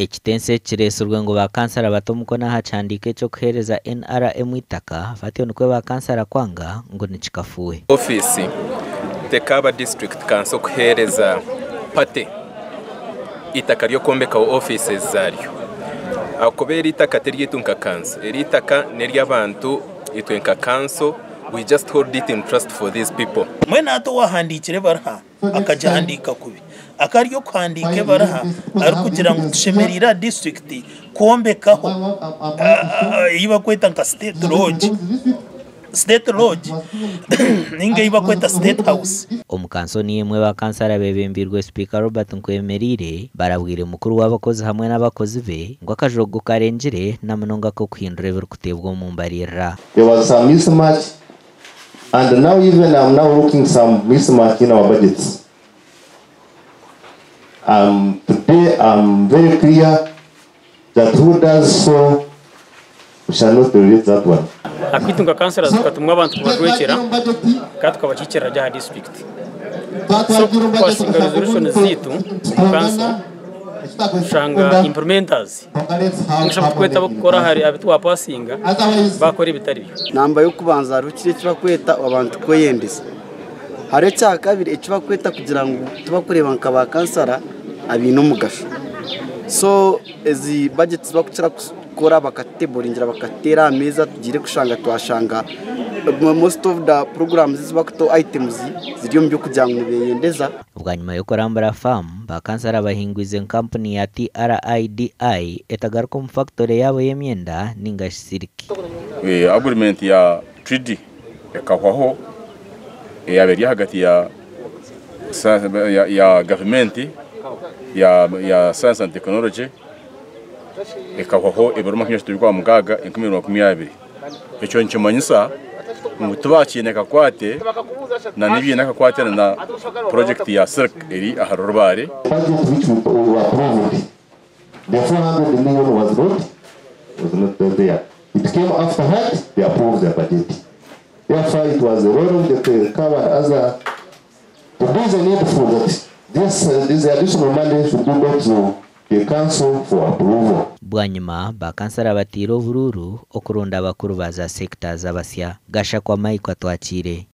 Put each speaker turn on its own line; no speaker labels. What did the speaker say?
ekitense kiresurwe ngo ba Kansara bato muko naha chandike cyo kuhereza NRM itaka fatiyo nukwe ba Kansara kwanga ngo nichikafuwe
ofiisi tekaba district council kuhereza pate itaka ry'okwombekaho offices zaryo akobera itaka teryitunka kanso eritaka neryabantu itwenka kanso. We just hold it in trust for these people.
Mwena ato wahandikire baraha akajahandika kubi akaryo kwandike baraha ari kugira ngo tushemerira district kwombekaho iba kweta nka state lodge ninge iba kweta state house.
Omukansoni yemwe ba Kansara bebembirwe Speaker Robert Nkwemerire barabwire mukuru w'abakozi hamwe n'abakozi be ngo akajogo karenjire namunonga ko kwindura biri kutebwa mu mbarira.
There was some mismatch. And now even I'm now looking some mismatch in our budgets. Today I'm very clear that who does so we shall not tolerate that one.
Akwitunga Kansara zukatumwa abantu kubagwekera katukabakikira rya district. So kwasinga resolution zitu Kansara shanga implementers ngisha kweta bakora hari abitwa passinga bakora ibitari byo
namba yo kubanza rukire kiba kweta abantu ko yendisa hari cya kabiri kiba kweta kugira ngo tubakureba nkaba Kansara abino mugasho so ezi budgets bakukira kora bakateboringira bakatera ameza tugire kushanga twashanga most of the programs zibakuto items ziriyo mbyo kugira ngo beyendeza.
Ubwa nyuma yo korambara farm ba Kansara bahingwize company ya TRIDI etagaruka mu factory yabo yemyenda ningashiriki
agreement ya 3D ekahwaho yaberi hagati ya government ya science and technology ekahwaho ibaruma kinyashtu kwa mugaga 2020 echo nchimanyisa mutubakine kakwate na nibi nakakwate na project ya circ eri aharobare.
The 400 million was not there. It came after that they approved the budget. Therefore it was the role of the covered as a to do the needful that this additional money should go to the council for approval.
Bwanyuma ba Kansara batiro bururu okurunda bakuru baza sector z'abasya gasha kwa Mike twakire.